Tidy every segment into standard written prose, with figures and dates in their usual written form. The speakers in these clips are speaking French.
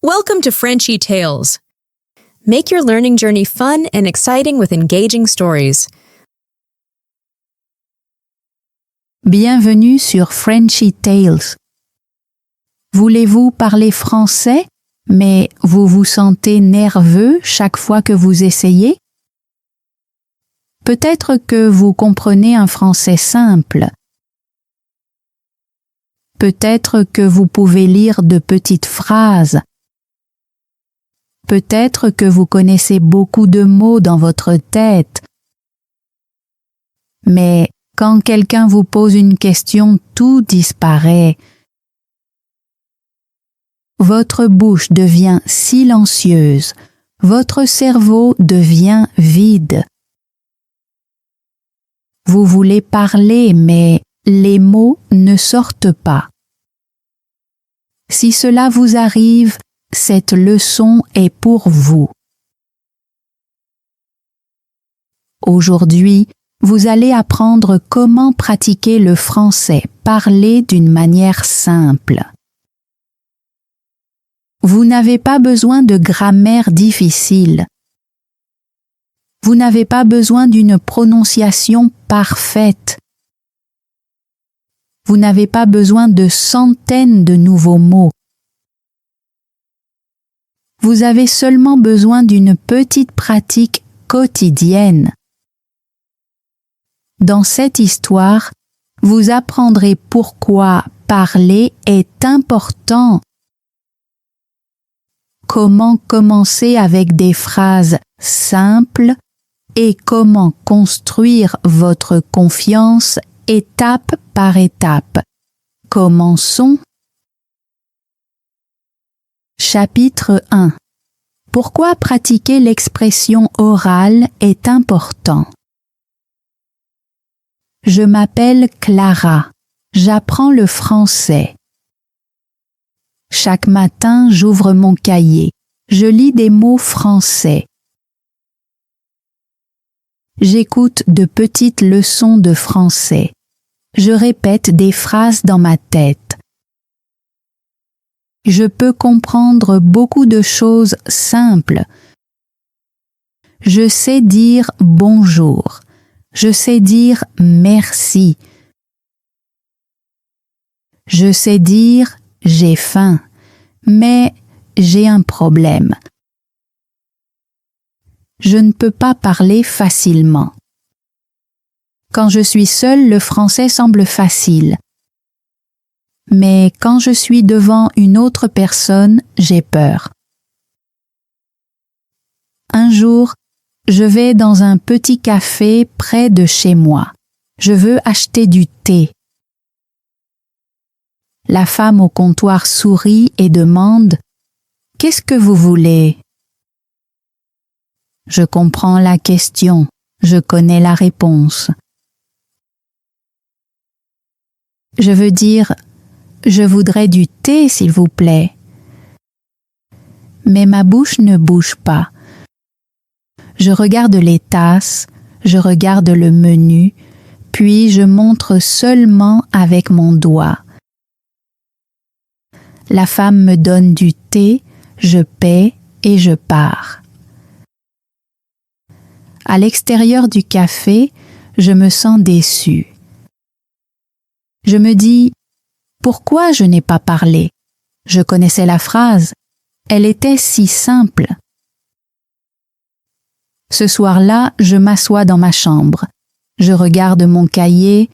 Welcome to Frenchy Tales. Make your learning journey fun and exciting with engaging stories. Bienvenue sur Frenchy Tales. Voulez-vous parler français, mais vous vous sentez nerveux chaque fois que vous essayez? Peut-être que vous comprenez un français simple. Peut-être que vous pouvez lire de petites phrases. Peut-être que vous connaissez beaucoup de mots dans votre tête. Mais quand quelqu'un vous pose une question, tout disparaît. Votre bouche devient silencieuse. Votre cerveau devient vide. Vous voulez parler, mais les mots ne sortent pas. Si cela vous arrive, cette leçon est pour vous. Aujourd'hui, vous allez apprendre comment pratiquer le français parlé d'une manière simple. Vous n'avez pas besoin de grammaire difficile. Vous n'avez pas besoin d'une prononciation parfaite. Vous n'avez pas besoin de centaines de nouveaux mots. Vous avez seulement besoin d'une petite pratique quotidienne. Dans cette histoire, vous apprendrez pourquoi parler est important. Comment commencer avec des phrases simples et comment construire votre confiance étape par étape. Commençons. Chapitre 1. Pourquoi pratiquer l'expression orale est important? Je m'appelle Clara. J'apprends le français. Chaque matin, j'ouvre mon cahier. Je lis des mots français. J'écoute de petites leçons de français. Je répète des phrases dans ma tête. Je peux comprendre beaucoup de choses simples. Je sais dire bonjour. Je sais dire merci. Je sais dire j'ai faim, mais j'ai un problème. Je ne peux pas parler facilement. Quand je suis seule, le français semble facile. Mais quand je suis devant une autre personne, j'ai peur. Un jour, je vais dans un petit café près de chez moi. Je veux acheter du thé. La femme au comptoir sourit et demande « Qu'est-ce que vous voulez ?» Je comprends la question. Je connais la réponse. Je veux dire « Je voudrais du thé, s'il vous plaît. » Mais ma bouche ne bouge pas. Je regarde les tasses, je regarde le menu, puis je montre seulement avec mon doigt. La femme me donne du thé, je paie et je pars. À l'extérieur du café, je me sens déçue. Je me dis « Pourquoi je n'ai pas parlé? Je connaissais la phrase. Elle était si simple. » Ce soir-là, je m'assois dans ma chambre. Je regarde mon cahier.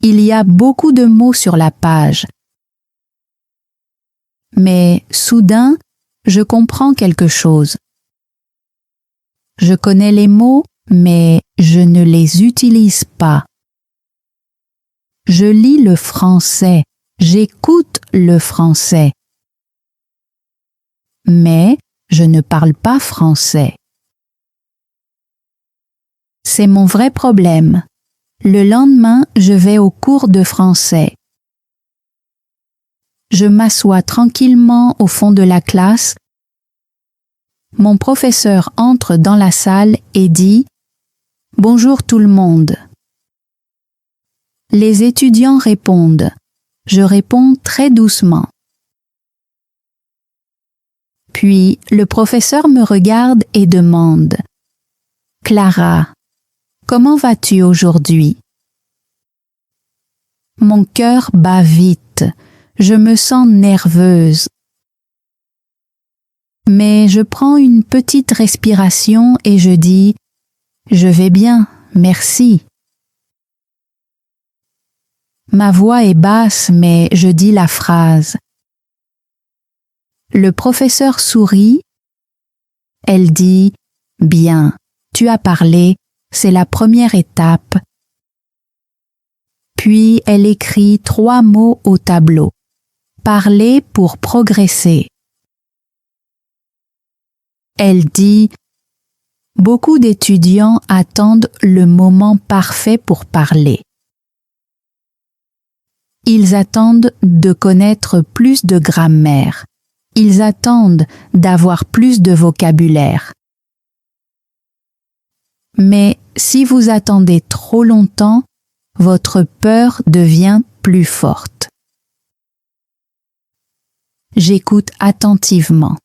Il y a beaucoup de mots sur la page. Mais soudain, je comprends quelque chose. Je connais les mots, mais je ne les utilise pas. Je lis le français, j'écoute le français. Mais je ne parle pas français. C'est mon vrai problème. Le lendemain, je vais au cours de français. Je m'assois tranquillement au fond de la classe. Mon professeur entre dans la salle et dit « Bonjour tout le monde ». Les étudiants répondent. Je réponds très doucement. Puis le professeur me regarde et demande « Clara, comment vas-tu aujourd'hui ?» Mon cœur bat vite, je me sens nerveuse. Mais je prends une petite respiration et je dis « Je vais bien, merci ». Ma voix est basse, mais je dis la phrase. Le professeur sourit. Elle dit « Bien, tu as parlé, c'est la première étape. » Puis elle écrit 3 mots au tableau. Parler pour progresser. Elle dit « Beaucoup d'étudiants attendent le moment parfait pour parler. Ils attendent de connaître plus de grammaire. Ils attendent d'avoir plus de vocabulaire. Mais si vous attendez trop longtemps, votre peur devient plus forte. » J'écoute attentivement.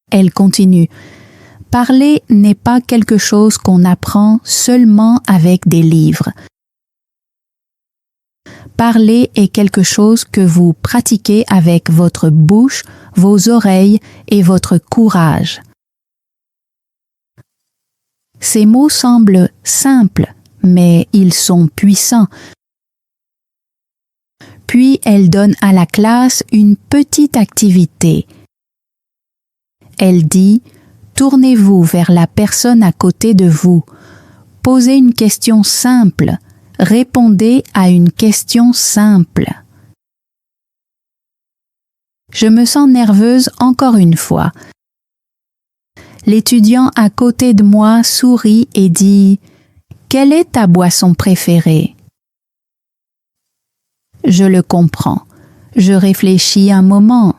Elle continue. « Parler n'est pas quelque chose qu'on apprend seulement avec des livres. Parler est quelque chose que vous pratiquez avec votre bouche, vos oreilles et votre courage. » Ces mots semblent simples, mais ils sont puissants. Puis elle donne à la classe une petite activité. Elle dit « Tournez-vous vers la personne à côté de vous. Posez une question simple. Répondez à une question simple. » Je me sens nerveuse encore une fois. L'étudiant à côté de moi sourit et dit « Quelle est ta boisson préférée ?» Je le comprends. Je réfléchis un moment.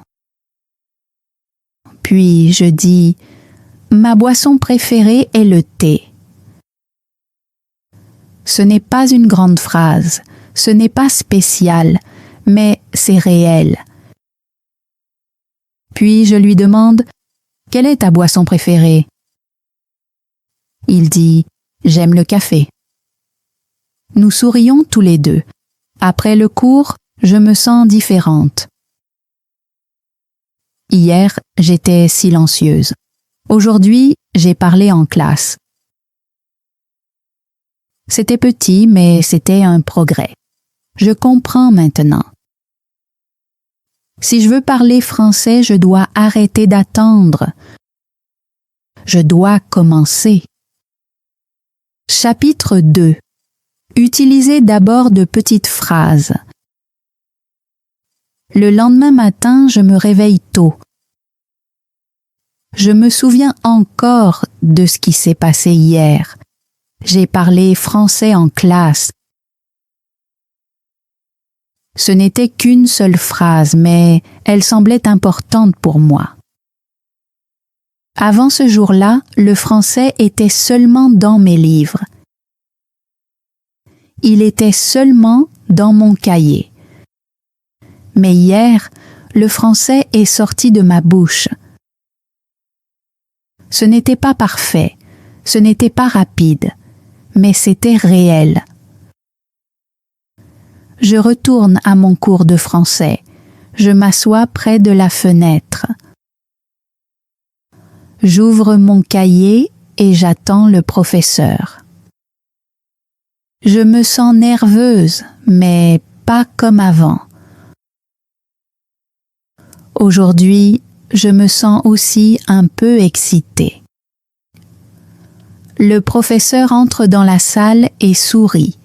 Puis je dis « Ma boisson préférée est le thé. » Ce n'est pas une grande phrase, ce n'est pas spécial, mais c'est réel. Puis je lui demande « Quelle est ta boisson préférée ?» Il dit « J'aime le café. » Nous sourions tous les deux. Après le cours, je me sens différente. Hier, j'étais silencieuse. Aujourd'hui, j'ai parlé en classe. C'était petit, mais c'était un progrès. Je comprends maintenant. Si je veux parler français, je dois arrêter d'attendre. Je dois commencer. Chapitre 2. Utilisez d'abord de petites phrases. Le lendemain matin, je me réveille tôt. Je me souviens encore de ce qui s'est passé hier. J'ai parlé français en classe. Ce n'était qu'une seule phrase, mais elle semblait importante pour moi. Avant ce jour-là, le français était seulement dans mes livres. Il était seulement dans mon cahier. Mais hier, le français est sorti de ma bouche. Ce n'était pas parfait, ce n'était pas rapide, mais c'était réel. Je retourne à mon cours de français. Je m'assois près de la fenêtre. J'ouvre mon cahier et j'attends le professeur. Je me sens nerveuse, mais pas comme avant. Aujourd'hui, je me sens aussi un peu excitée. Le professeur entre dans la salle et sourit.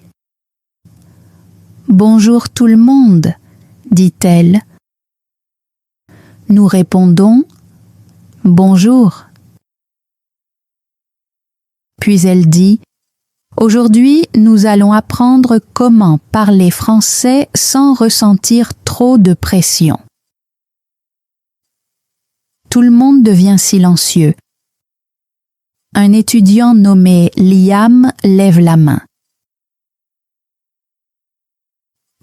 « Bonjour tout le monde » dit-elle. Nous répondons « Bonjour ». Puis elle dit « Aujourd'hui, nous allons apprendre comment parler français sans ressentir trop de pression. » Tout le monde devient silencieux. Un étudiant nommé Liam lève la main.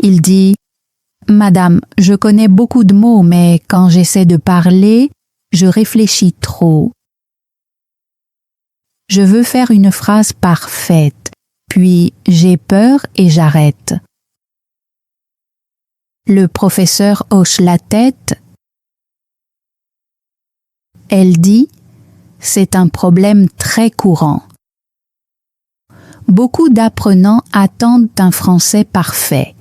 Il dit « Madame, je connais beaucoup de mots, mais quand j'essaie de parler, je réfléchis trop. Je veux faire une phrase parfaite, puis j'ai peur et j'arrête. Le professeur hoche la tête. Elle dit, c'est un problème très courant. Beaucoup d'apprenants attendent un français parfait.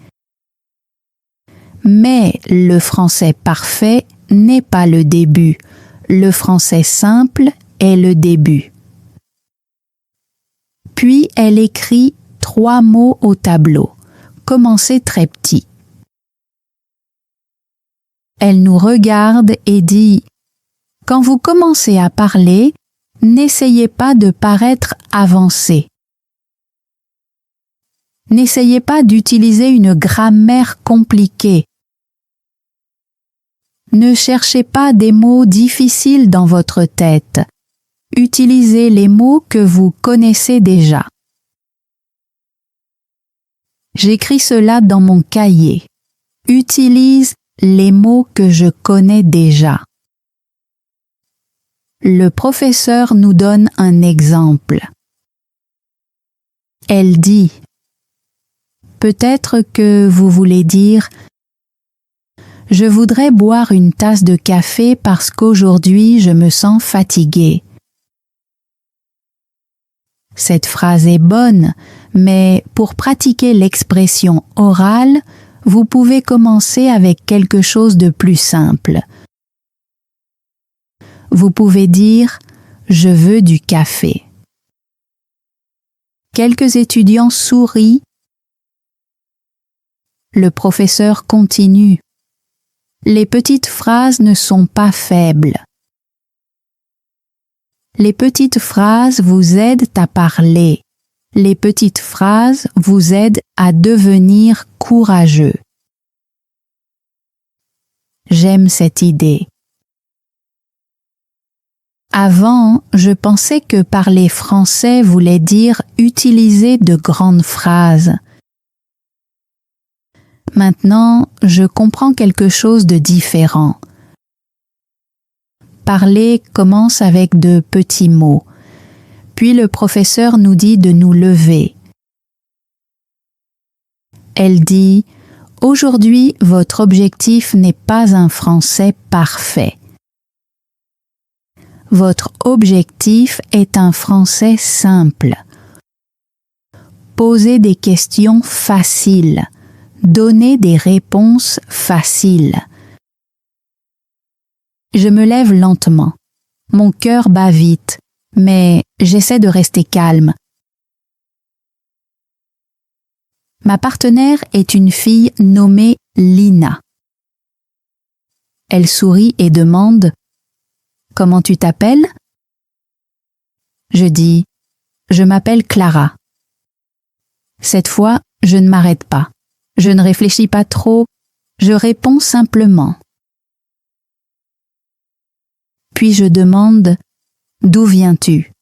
Mais le français parfait n'est pas le début. Le français simple est le début. Puis elle écrit 3 mots au tableau. Commencez très petit. Elle nous regarde et dit « Quand vous commencez à parler, n'essayez pas de paraître avancé. N'essayez pas d'utiliser une grammaire compliquée. Ne cherchez pas des mots difficiles dans votre tête. Utilisez les mots que vous connaissez déjà. » J'écris cela dans mon cahier. Utilise les mots que je connais déjà. Le professeur nous donne un exemple. Elle dit « Peut-être que vous voulez dire « Je voudrais boire une tasse de café parce qu'aujourd'hui je me sens fatiguée. » Cette phrase est bonne, mais pour pratiquer l'expression orale, vous pouvez commencer avec quelque chose de plus simple. Vous pouvez dire « Je veux du café ». Quelques étudiants sourient. Le professeur continue. Les petites phrases ne sont pas faibles. Les petites phrases vous aident à parler. Les petites phrases vous aident à devenir courageux. J'aime cette idée. Avant, je pensais que parler français voulait dire utiliser de grandes phrases. Maintenant, je comprends quelque chose de différent. Parler commence avec de petits mots. Puis le professeur nous dit de nous lever. Elle dit « Aujourd'hui, votre objectif n'est pas un français parfait. Votre objectif est un français simple. Posez des questions faciles. Donnez des réponses faciles. » Je me lève lentement. Mon cœur bat vite, mais j'essaie de rester calme. Ma partenaire est une fille nommée Lina. Elle sourit et demande « Comment tu t'appelles ?» Je dis « Je m'appelle Clara. » Cette fois, je ne m'arrête pas. Je ne réfléchis pas trop, je réponds simplement. Puis je demande « D'où viens-tu »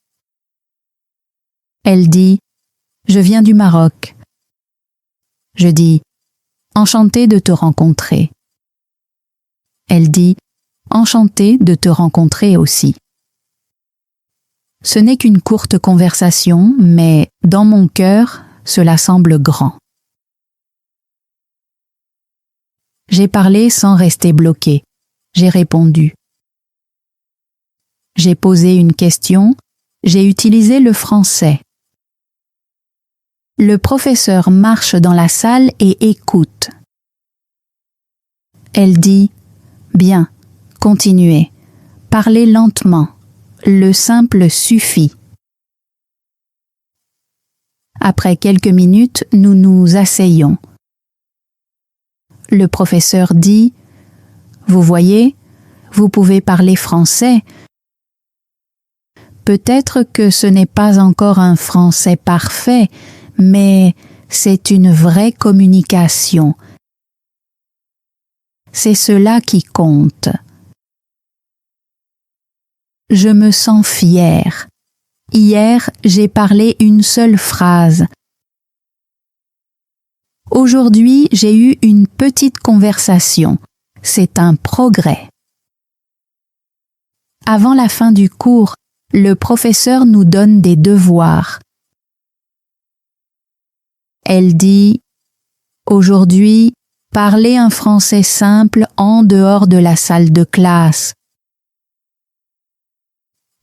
Elle dit « Je viens du Maroc. » Je dis « Enchantée de te rencontrer. » Elle dit « Enchantée de te rencontrer aussi. » Ce n'est qu'une courte conversation, mais dans mon cœur, cela semble grand. J'ai parlé sans rester bloqué. J'ai répondu. J'ai posé une question, j'ai utilisé le français. Le professeur marche dans la salle et écoute. Elle dit « Bien, continuez, parlez lentement, le simple suffit. » Après quelques minutes, nous nous asseyons. Le professeur dit « Vous voyez, vous pouvez parler français. Peut-être que ce n'est pas encore un français parfait, mais c'est une vraie communication. C'est cela qui compte. Je me sens fière. Hier, j'ai parlé une seule phrase. Aujourd'hui, j'ai eu une petite conversation. C'est un progrès. Avant la fin du cours, le professeur nous donne des devoirs. Elle dit « Aujourd'hui, parlez un français simple en dehors de la salle de classe.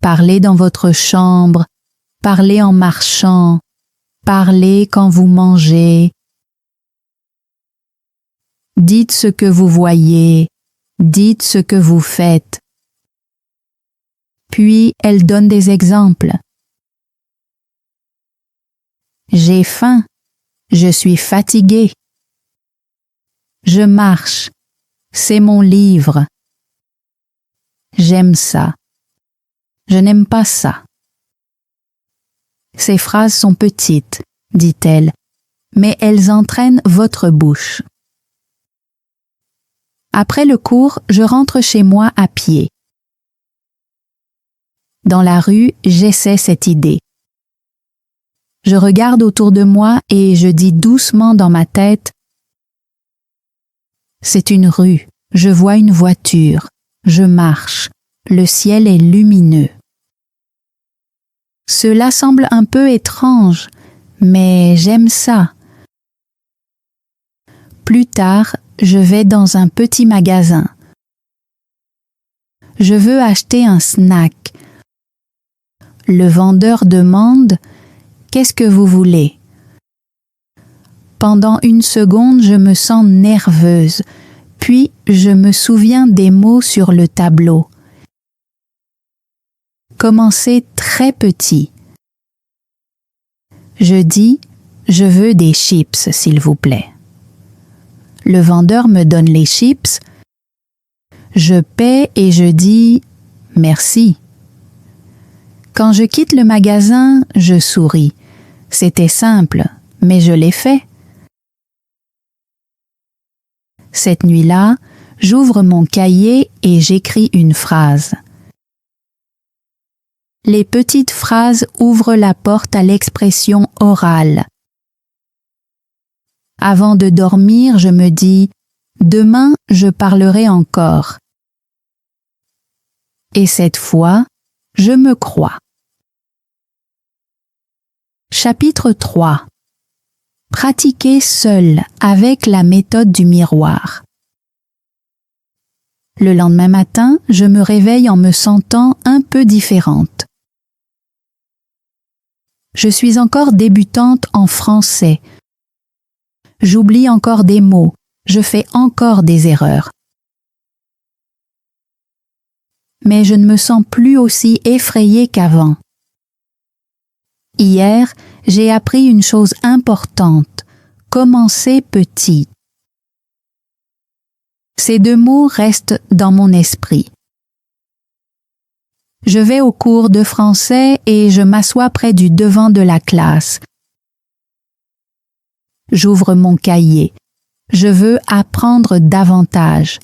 Parlez dans votre chambre, parlez en marchant, parlez quand vous mangez. Dites ce que vous voyez, dites ce que vous faites. » Puis elle donne des exemples. J'ai faim, je suis fatiguée. Je marche, c'est mon livre. J'aime ça, je n'aime pas ça. Ces phrases sont petites, dit-elle, mais elles entraînent votre bouche. Après le cours, je rentre chez moi à pied. Dans la rue, j'essaie cette idée. Je regarde autour de moi et je dis doucement dans ma tête « C'est une rue, je vois une voiture, je marche, le ciel est lumineux. » Cela semble un peu étrange, mais j'aime ça. Plus tard, je vais dans un petit magasin. Je veux acheter un snack. Le vendeur demande « Qu'est-ce que vous voulez ?» Pendant une seconde, je me sens nerveuse, puis je me souviens des mots sur le tableau. Commencez très petit. Je dis « Je veux des chips, s'il vous plaît. » Le vendeur me donne les chips. Je paie et je dis « Merci ». Quand je quitte le magasin, je souris. C'était simple, mais je l'ai fait. Cette nuit-là, j'ouvre mon cahier et j'écris une phrase. Les petites phrases ouvrent la porte à l'expression orale. Avant de dormir, je me dis « Demain, je parlerai encore. » Et cette fois, je me crois. Chapitre 3. Pratiquer seul avec la méthode du miroir. Le lendemain matin, je me réveille en me sentant un peu différente. Je suis encore débutante en français. J'oublie encore des mots, je fais encore des erreurs. Mais je ne me sens plus aussi effrayée qu'avant. Hier, j'ai appris une chose importante, commencer petit. Ces deux mots restent dans mon esprit. Je vais au cours de français et je m'assois près du devant de la classe. J'ouvre mon cahier. Je veux apprendre davantage.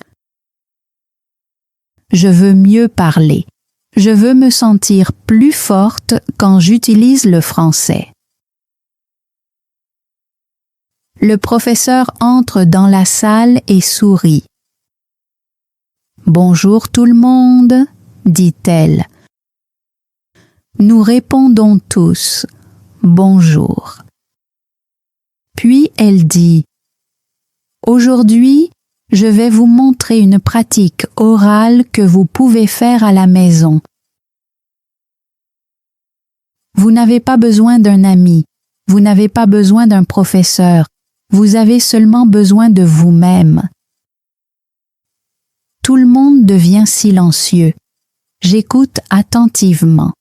Je veux mieux parler. Je veux me sentir plus forte quand j'utilise le français. Le professeur entre dans la salle et sourit. « Bonjour tout le monde » dit-elle. Nous répondons tous « Bonjour ». Puis elle dit « Aujourd'hui, je vais vous montrer une pratique orale que vous pouvez faire à la maison. Vous n'avez pas besoin d'un ami, vous n'avez pas besoin d'un professeur, vous avez seulement besoin de vous-même. » Tout le monde devient silencieux. J'écoute attentivement.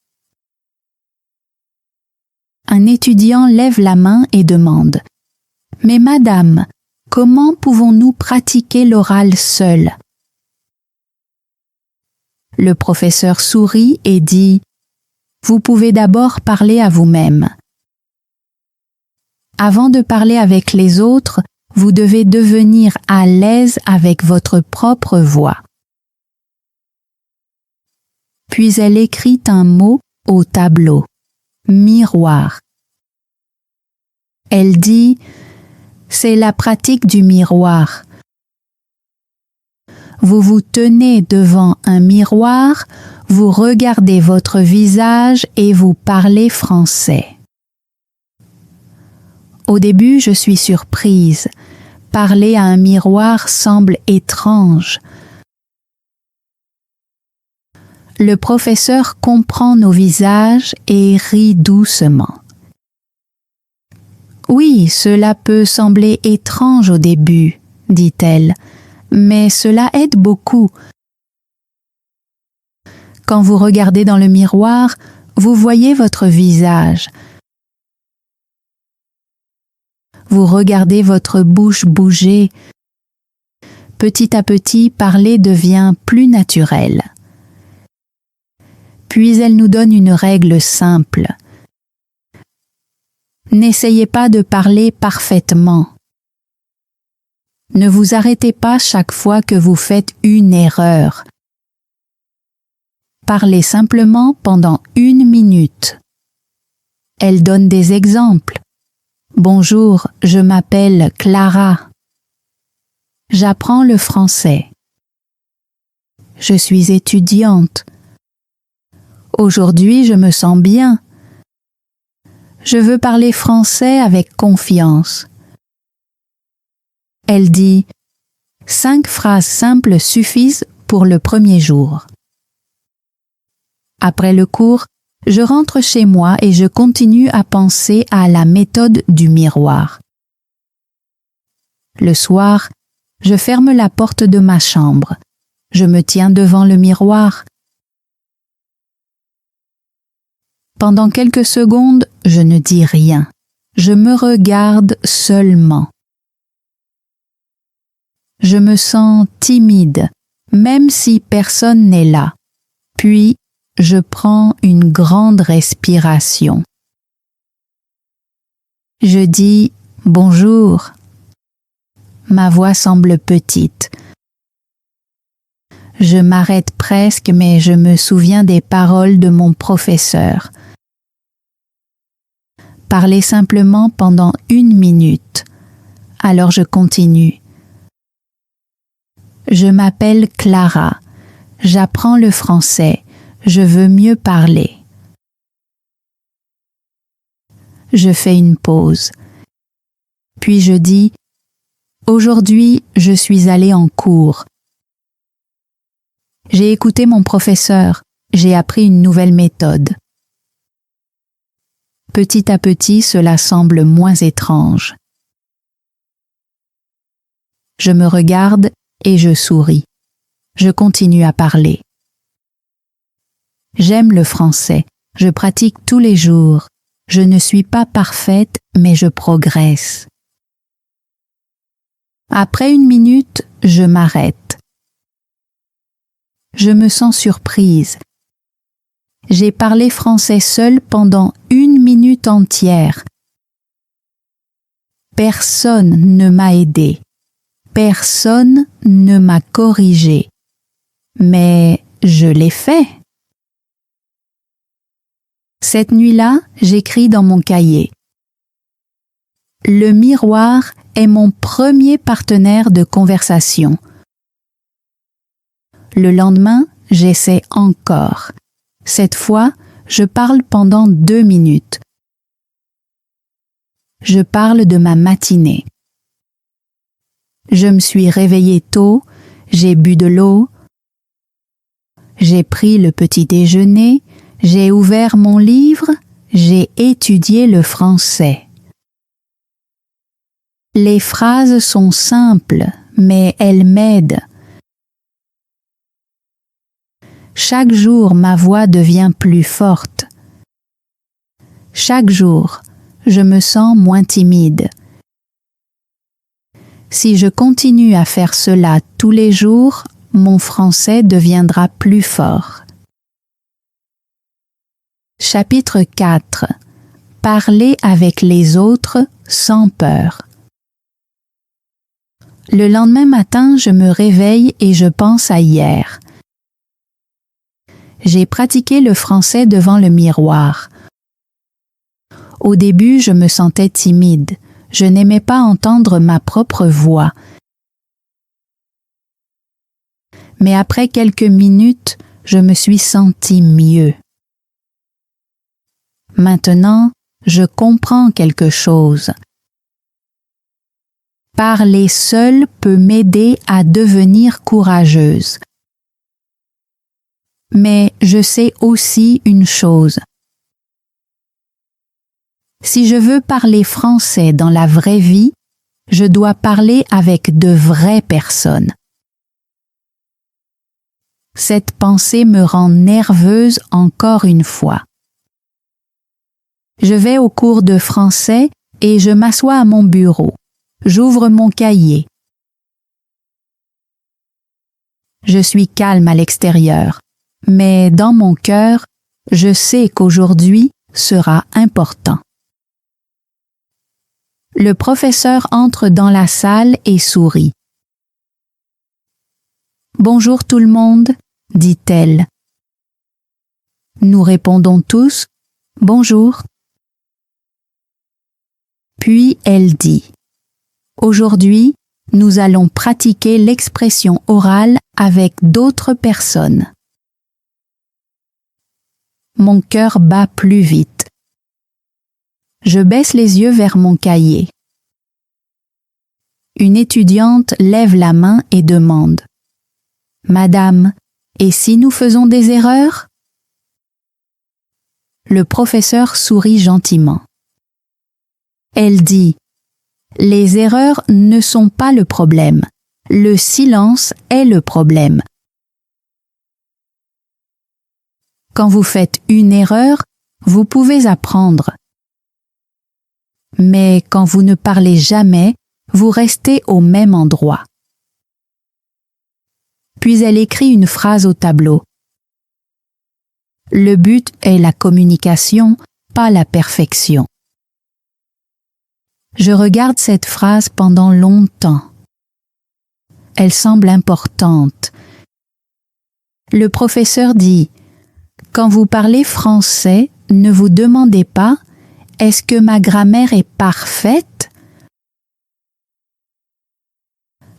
Un étudiant lève la main et demande « Mais madame, comment pouvons-nous pratiquer l'oral seul ?» Le professeur sourit et dit « Vous pouvez d'abord parler à vous-même. Avant de parler avec les autres, vous devez devenir à l'aise avec votre propre voix. » Puis elle écrit un mot au tableau. Miroir. Elle dit « C'est la pratique du miroir. Vous vous tenez devant un miroir, vous regardez votre visage et vous parlez français. Au début, je suis surprise. Parler à un miroir semble étrange. Le professeur comprend nos visages et rit doucement. Oui, cela peut sembler étrange au début, dit-elle, mais cela aide beaucoup. Quand vous regardez dans le miroir, vous voyez votre visage. Vous regardez votre bouche bouger. Petit à petit, parler devient plus naturel. Puis elle nous donne une règle simple. N'essayez pas de parler parfaitement. Ne vous arrêtez pas chaque fois que vous faites une erreur. Parlez simplement pendant 1 minute. Elle donne des exemples. Bonjour, je m'appelle Clara. J'apprends le français. Je suis étudiante. Aujourd'hui, je me sens bien. Je veux parler français avec confiance. Elle dit « 5 phrases simples suffisent pour le premier jour. » Après le cours, je rentre chez moi et je continue à penser à la méthode du miroir. Le soir, je ferme la porte de ma chambre. Je me tiens devant le miroir. Pendant quelques secondes, je ne dis rien. Je me regarde seulement. Je me sens timide, même si personne n'est là. Puis, je prends une grande respiration. Je dis « Bonjour ». Ma voix semble petite. Je m'arrête presque, mais je me souviens des paroles de mon professeur. Parlez simplement pendant 1 minute. Alors je continue. Je m'appelle Clara. J'apprends le français. Je veux mieux parler. Je fais une pause. Puis je dis « Aujourd'hui, je suis allée en cours. J'ai écouté mon professeur. J'ai appris une nouvelle méthode. » Petit à petit, cela semble moins étrange. Je me regarde et je souris. Je continue à parler. J'aime le français. Je pratique tous les jours. Je ne suis pas parfaite, mais je progresse. Après 1 minute, je m'arrête. Je me sens surprise. J'ai parlé français seule pendant 1 minute entière. Personne ne m'a aidé. Personne ne m'a corrigé. Mais je l'ai fait. Cette nuit-là, j'écris dans mon cahier. Le miroir est mon premier partenaire de conversation. Le lendemain, j'essaie encore. Cette fois, je parle pendant 2 minutes. Je parle de ma matinée. Je me suis réveillée tôt, j'ai bu de l'eau, j'ai pris le petit déjeuner, j'ai ouvert mon livre, j'ai étudié le français. Les phrases sont simples, mais elles m'aident. Chaque jour, ma voix devient plus forte. Chaque jour, je me sens moins timide. Si je continue à faire cela tous les jours, mon français deviendra plus fort. Chapitre 4. Parler avec les autres sans peur. Le lendemain matin, je me réveille et je pense à hier. J'ai pratiqué le français devant le miroir. Au début, je me sentais timide. Je n'aimais pas entendre ma propre voix. mais après quelques minutes, je me suis senti mieux. Maintenant, je comprends quelque chose. Parler seul peut m'aider à devenir courageuse. Mais je sais aussi une chose. Si je veux parler français dans la vraie vie, je dois parler avec de vraies personnes. Cette pensée me rend nerveuse encore une fois. Je vais au cours de français et je m'assois à mon bureau. J'ouvre mon cahier. Je suis calme à l'extérieur, mais dans mon cœur, je sais qu'aujourd'hui sera important. Le professeur entre dans la salle et sourit. « Bonjour tout le monde », dit-elle. Nous répondons tous « Bonjour ». Puis elle dit « Aujourd'hui, nous allons pratiquer l'expression orale avec d'autres personnes. » Mon cœur bat plus vite. Je baisse les yeux vers mon cahier. Une étudiante lève la main et demande « Madame, et si nous faisons des erreurs ?» Le professeur sourit gentiment. Elle dit « Les erreurs ne sont pas le problème. Le silence est le problème. Quand vous faites une erreur, vous pouvez apprendre. Mais quand vous ne parlez jamais, vous restez au même endroit. » Puis elle écrit une phrase au tableau. Le but est la communication, pas la perfection. Je regarde cette phrase pendant longtemps. Elle semble importante. Le professeur dit « Quand vous parlez français, ne vous demandez pas « Est-ce que ma grammaire est parfaite ?»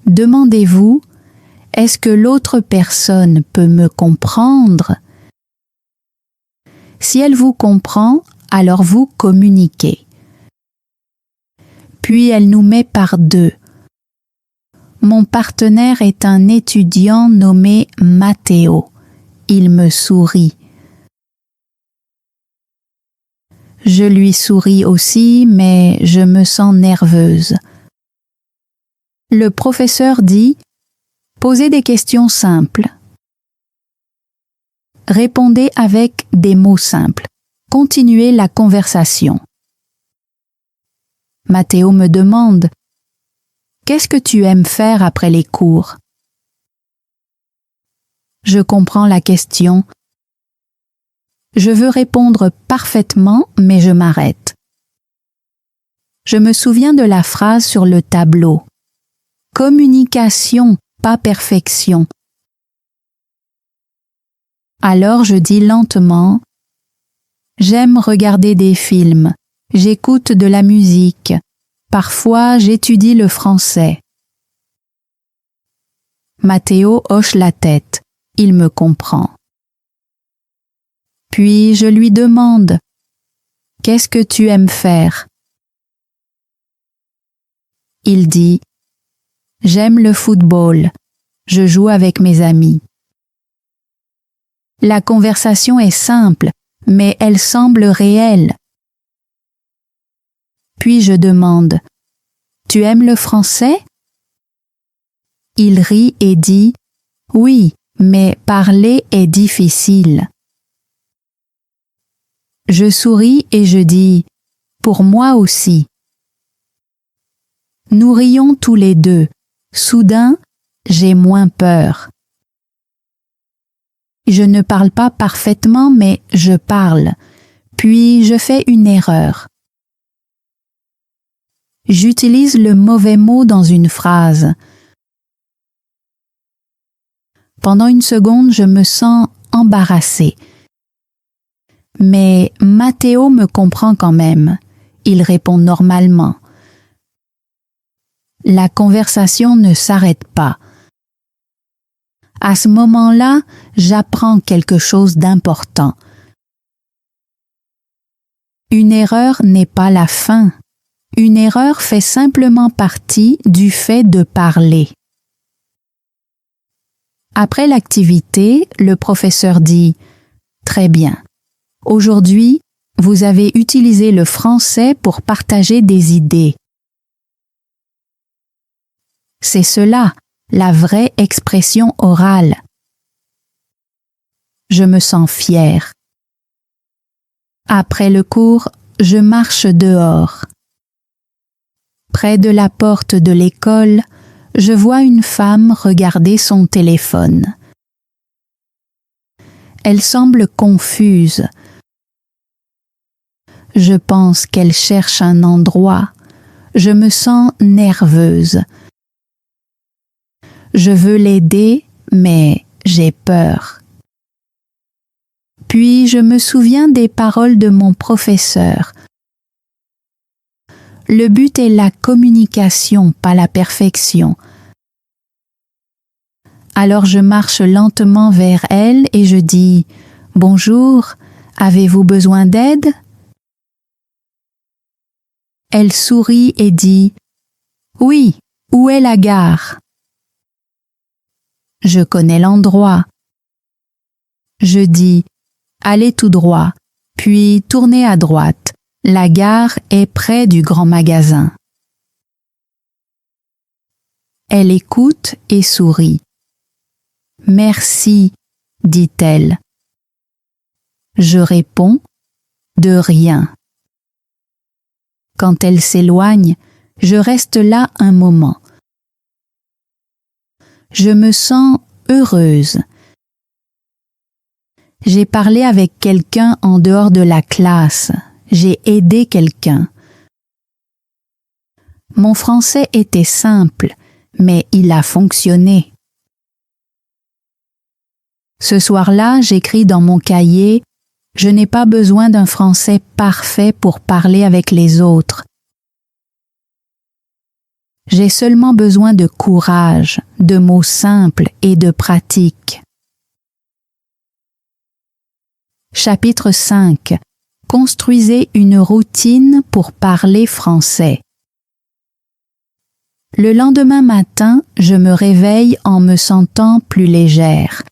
Demandez-vous « Est-ce que l'autre personne peut me comprendre ?» Si elle vous comprend, alors vous communiquez. Puis elle nous met par deux. Mon partenaire est un étudiant nommé Matteo. Il me sourit. Je lui souris aussi, mais je me sens nerveuse. Le professeur dit « Posez des questions simples. Répondez avec des mots simples. Continuez la conversation. » Matteo me demande « Qu'est-ce que tu aimes faire après les cours ?» Je comprends la question. Je veux répondre parfaitement, mais je m'arrête. Je me souviens de la phrase sur le tableau. Communication, pas perfection. Alors je dis lentement « J'aime regarder des films. J'écoute de la musique. Parfois, j'étudie le français. » Matteo hoche la tête. Il me comprend. Puis je lui demande « Qu'est-ce que tu aimes faire ?» Il dit « J'aime le football. Je joue avec mes amis. » La conversation est simple, mais elle semble réelle. Puis je demande « Tu aimes le français ?» Il rit et dit « Oui, mais parler est difficile. » Je souris et je dis « Pour moi aussi. » Nous rions tous les deux. Soudain, j'ai moins peur. Je ne parle pas parfaitement, mais je parle. Puis je fais une erreur. J'utilise le mauvais mot dans une phrase. Pendant une seconde, je me sens embarrassée. Mais Matteo me comprend quand même. Il répond normalement. La conversation ne s'arrête pas. À ce moment-là, j'apprends quelque chose d'important. Une erreur n'est pas la fin. Une erreur fait simplement partie du fait de parler. Après l'activité, le professeur dit « Très bien. Aujourd'hui, vous avez utilisé le français pour partager des idées. » C'est cela, la vraie expression orale. Je me sens fière. Après le cours, je marche dehors. Près de la porte de l'école, je vois une femme regarder son téléphone. Elle semble confuse. Je pense qu'elle cherche un endroit. Je me sens nerveuse. Je veux l'aider, mais j'ai peur. Puis je me souviens des paroles de mon professeur. Le but est la communication, pas la perfection. Alors je marche lentement vers elle et je dis « Bonjour, avez-vous besoin d'aide ?» Elle sourit et dit « Oui, où est la gare ?» Je connais l'endroit. Je dis « Allez tout droit, puis tournez à droite. La gare est près du grand magasin. » Elle écoute et sourit. « Merci, dit-elle. » Je réponds « De rien. » Quand elle s'éloigne, je reste là un moment. Je me sens heureuse. J'ai parlé avec quelqu'un en dehors de la classe. J'ai aidé quelqu'un. Mon français était simple, mais il a fonctionné. Ce soir-là, j'écris dans mon cahier « Je n'ai pas besoin d'un français parfait pour parler avec les autres. J'ai seulement besoin de courage, de mots simples et de pratique. » Chapitre 5. Construisez une routine pour parler français. Le lendemain matin, je me réveille en me sentant plus légère.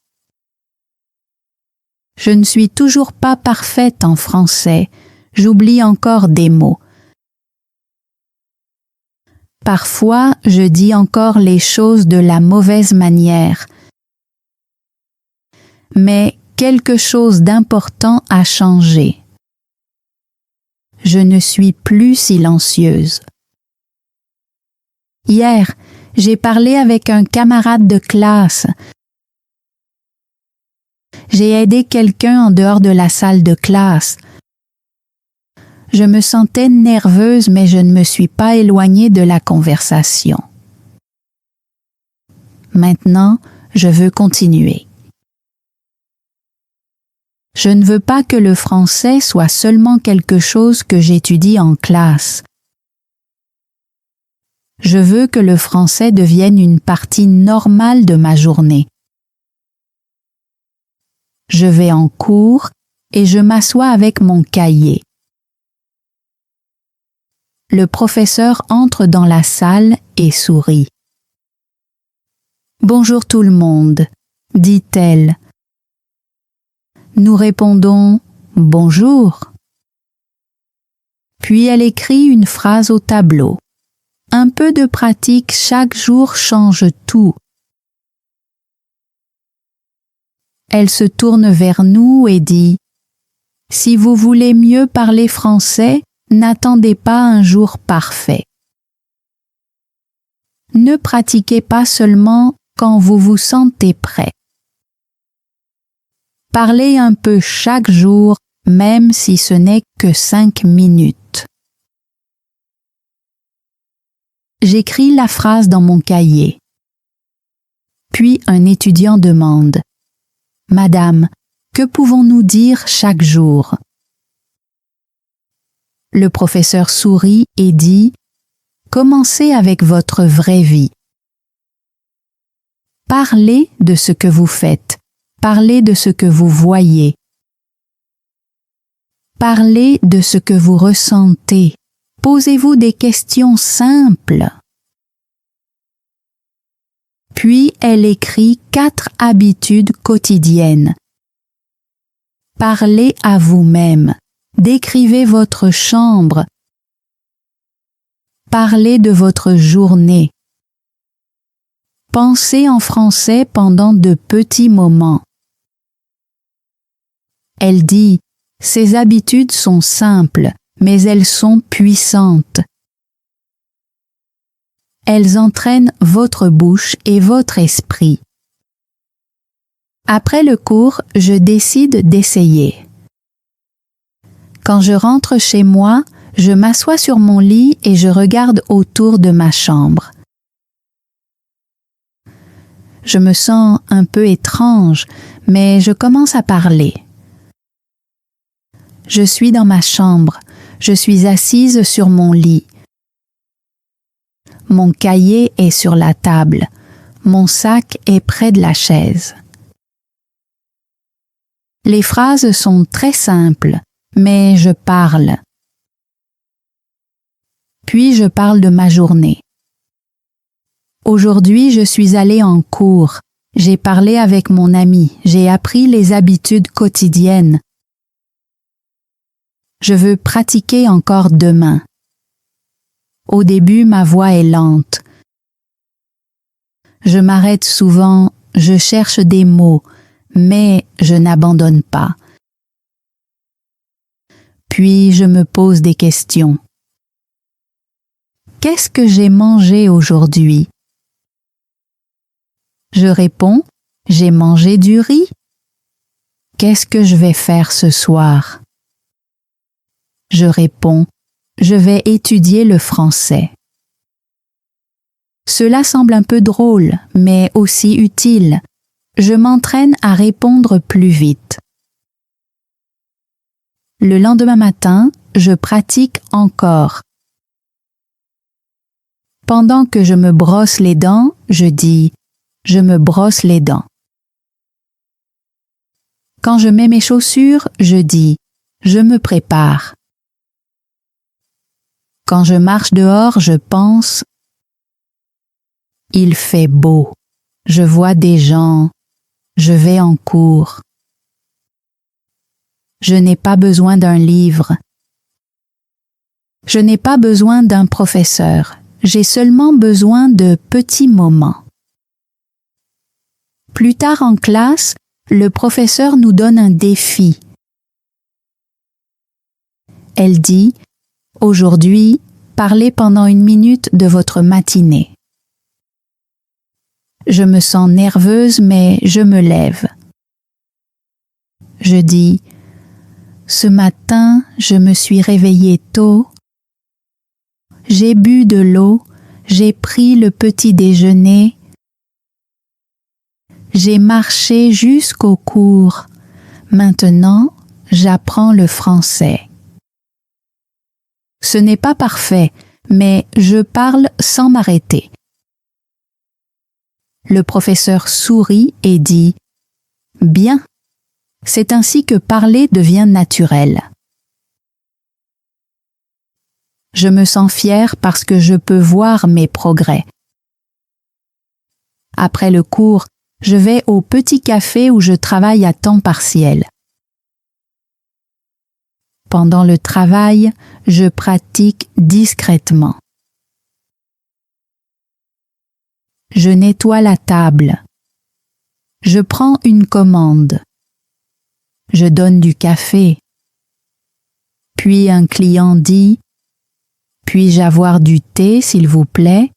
Je ne suis toujours pas parfaite en français, j'oublie encore des mots. Parfois, je dis encore les choses de la mauvaise manière. Mais quelque chose d'important a changé. Je ne suis plus silencieuse. Hier, j'ai parlé avec un camarade de classe. J'ai aidé quelqu'un en dehors de la salle de classe. Je me sentais nerveuse, mais je ne me suis pas éloignée de la conversation. Maintenant, je veux continuer. Je ne veux pas que le français soit seulement quelque chose que j'étudie en classe. Je veux que le français devienne une partie normale de ma journée. Je vais en cours et je m'assois avec mon cahier. Le professeur entre dans la salle et sourit. « Bonjour tout le monde, » dit-elle. Nous répondons « Bonjour ». Puis elle écrit une phrase au tableau. Un peu de pratique chaque jour change tout. Elle se tourne vers nous et dit « Si vous voulez mieux parler français, n'attendez pas un jour parfait. Ne pratiquez pas seulement quand vous vous sentez prêt. Parlez un peu chaque jour, même si ce n'est que 5 minutes. » J'écris la phrase dans mon cahier. Puis un étudiant demande « Madame, que pouvons-nous dire chaque jour ?» Le professeur sourit et dit « Commencez avec votre vraie vie. » Parlez de ce que vous faites. Parlez de ce que vous voyez. Parlez de ce que vous ressentez. Posez-vous des questions simples. Puis elle écrit 4 habitudes quotidiennes. Parlez à vous-même. Décrivez votre chambre. Parlez de votre journée. Pensez en français pendant de petits moments. Elle dit, ces habitudes sont simples, mais elles sont puissantes. Elles entraînent votre bouche et votre esprit. Après le cours, je décide d'essayer. Quand je rentre chez moi, je m'assois sur mon lit et je regarde autour de ma chambre. Je me sens un peu étrange, mais je commence à parler. Je suis dans ma chambre, je suis assise sur mon lit. Mon cahier est sur la table, mon sac est près de la chaise. Les phrases sont très simples, mais je parle. Puis je parle de ma journée. Aujourd'hui, je suis allée en cours. J'ai parlé avec mon ami. J'ai appris les habitudes quotidiennes. Je veux pratiquer encore demain. Au début, ma voix est lente. Je m'arrête souvent, je cherche des mots, mais je n'abandonne pas. Puis je me pose des questions. Qu'est-ce que j'ai mangé aujourd'hui? Je réponds, j'ai mangé du riz. Qu'est-ce que je vais faire ce soir? Je réponds, je vais étudier le français. Cela semble un peu drôle, mais aussi utile. Je m'entraîne à répondre plus vite. Le lendemain matin, je pratique encore. Pendant que je me brosse les dents, je dis « je me brosse les dents ». Quand je mets mes chaussures, je dis « je me prépare ». Quand je marche dehors, je pense « il fait beau, je vois des gens, je vais en cours ». Je n'ai pas besoin d'un livre. Je n'ai pas besoin d'un professeur. J'ai seulement besoin de petits moments. Plus tard en classe, le professeur nous donne un défi. Elle dit « Aujourd'hui, parlez pendant 1 minute de votre matinée ». Je me sens nerveuse, mais je me lève. Je dis « Ce matin, je me suis réveillée tôt. J'ai bu de l'eau, j'ai pris le petit déjeuner. J'ai marché jusqu'au cours. Maintenant, j'apprends le français. Ce n'est pas parfait, mais je parle sans m'arrêter. Le professeur sourit et dit « Bien, c'est ainsi que parler devient naturel. » Je me sens fière parce que je peux voir mes progrès. Après le cours, je vais au petit café où je travaille à temps partiel. Pendant le travail, je pratique discrètement. Je nettoie la table. Je prends une commande. Je donne du café. Puis un client dit « Puis-je avoir du thé, s'il vous plaît ?»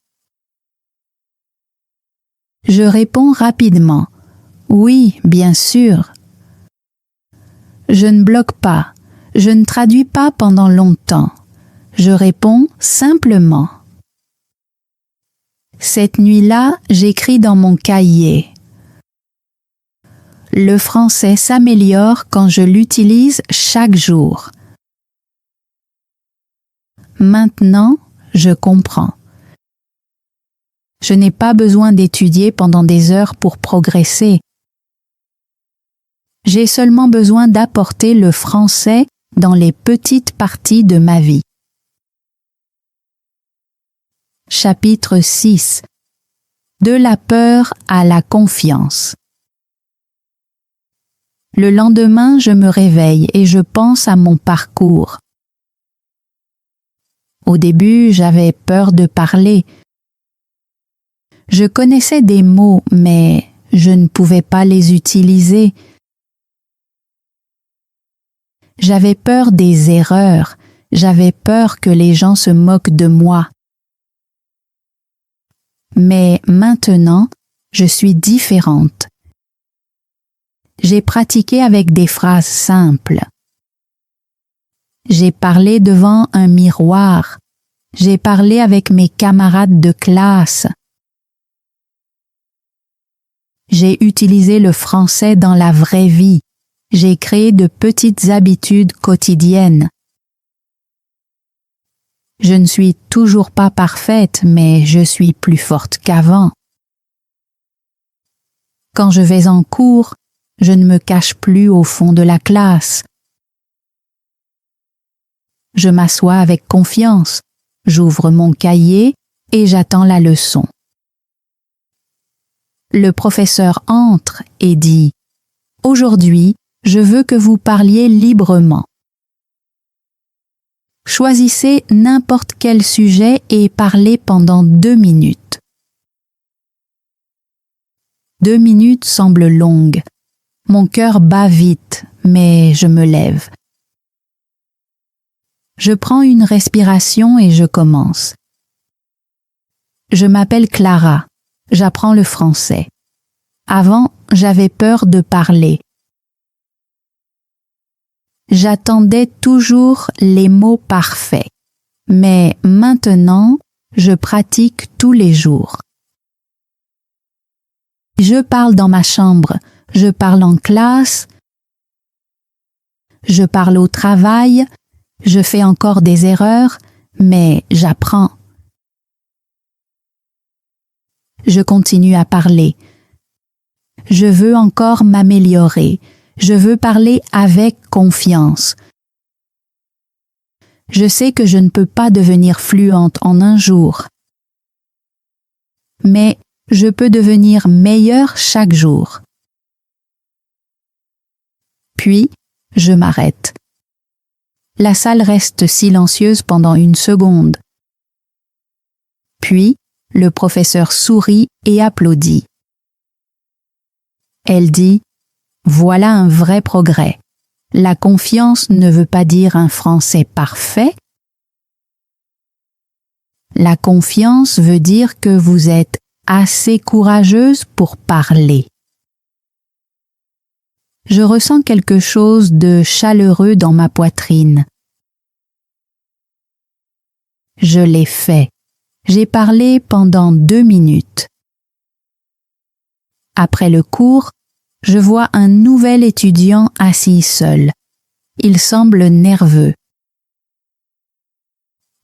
Je réponds rapidement « Oui, bien sûr ». Je ne bloque pas, je ne traduis pas pendant longtemps. Je réponds simplement. Cette nuit-là, j'écris dans mon cahier. Le français s'améliore quand je l'utilise chaque jour. Maintenant, je comprends. Je n'ai pas besoin d'étudier pendant des heures pour progresser. J'ai seulement besoin d'apporter le français dans les petites parties de ma vie. Chapitre 6. De la peur à la confiance. Le lendemain, je me réveille et je pense à mon parcours. Au début, j'avais peur de parler. Je connaissais des mots, mais je ne pouvais pas les utiliser. J'avais peur des erreurs, j'avais peur que les gens se moquent de moi. Mais maintenant, je suis différente. J'ai pratiqué avec des phrases simples. J'ai parlé devant un miroir. J'ai parlé avec mes camarades de classe. J'ai utilisé le français dans la vraie vie. J'ai créé de petites habitudes quotidiennes. Je ne suis toujours pas parfaite, mais je suis plus forte qu'avant. Quand je vais en cours, je ne me cache plus au fond de la classe. Je m'assois avec confiance, j'ouvre mon cahier et j'attends la leçon. Le professeur entre et dit « Aujourd'hui, je veux que vous parliez librement. Choisissez n'importe quel sujet et parlez pendant 2 minutes. » 2 minutes semblent longues. Mon cœur bat vite, mais je me lève. Je prends une respiration et je commence. Je m'appelle Clara. J'apprends le français. Avant, j'avais peur de parler. J'attendais toujours les mots parfaits. Mais maintenant, je pratique tous les jours. Je parle dans ma chambre, je parle en classe, je parle au travail, je fais encore des erreurs, mais j'apprends. Je continue à parler. Je veux encore m'améliorer. Je veux parler avec confiance. Je sais que je ne peux pas devenir fluente en un jour. Mais je peux devenir meilleure chaque jour. Puis, je m'arrête. La salle reste silencieuse pendant 1 seconde. Puis, le professeur sourit et applaudit. Elle dit « Voilà un vrai progrès. La confiance ne veut pas dire un français parfait. La confiance veut dire que vous êtes assez courageuse pour parler. » Je ressens quelque chose de chaleureux dans ma poitrine. Je l'ai fait. J'ai parlé pendant 2 minutes. Après le cours, je vois un nouvel étudiant assis seul. Il semble nerveux.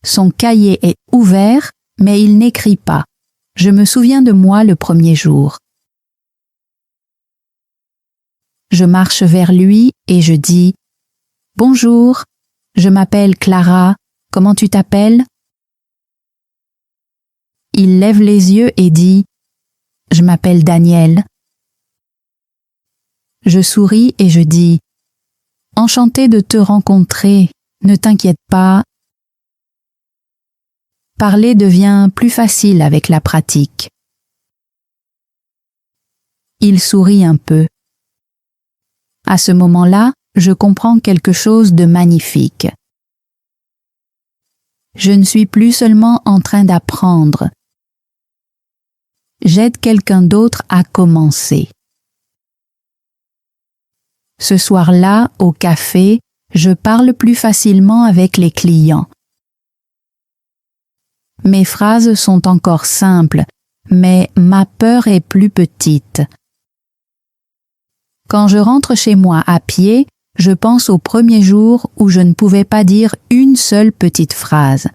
Son cahier est ouvert, mais il n'écrit pas. Je me souviens de moi le premier jour. Je marche vers lui et je dis « Bonjour, je m'appelle Clara, comment tu t'appelles ?» Il lève les yeux et dit « Je m'appelle Daniel. » Je souris et je dis « Enchanté de te rencontrer, ne t'inquiète pas. » Parler devient plus facile avec la pratique. Il sourit un peu. À ce moment-là, je comprends quelque chose de magnifique. Je ne suis plus seulement en train d'apprendre. J'aide quelqu'un d'autre à commencer. Ce soir-là, au café, je parle plus facilement avec les clients. Mes phrases sont encore simples, mais ma peur est plus petite. Quand je rentre chez moi à pied, je pense au premier jour où je ne pouvais pas dire une seule petite phrase.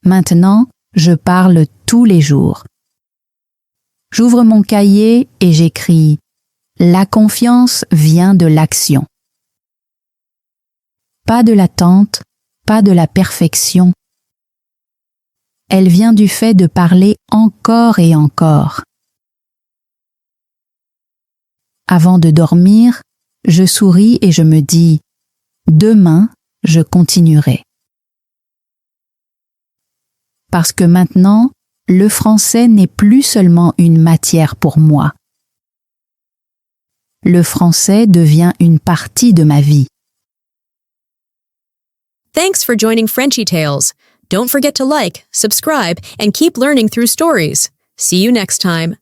Maintenant, je parle tous les jours. J'ouvre mon cahier et j'écris « La confiance vient de l'action ». Pas de l'attente, pas de la perfection. Elle vient du fait de parler encore et encore. Avant de dormir, je souris et je me dis « Demain, je continuerai ». Parce que maintenant, le français n'est plus seulement une matière pour moi. Le français devient une partie de ma vie. Thanks for joining Frenchy Tales. Don't forget to like, subscribe, and keep learning through stories. See you next time.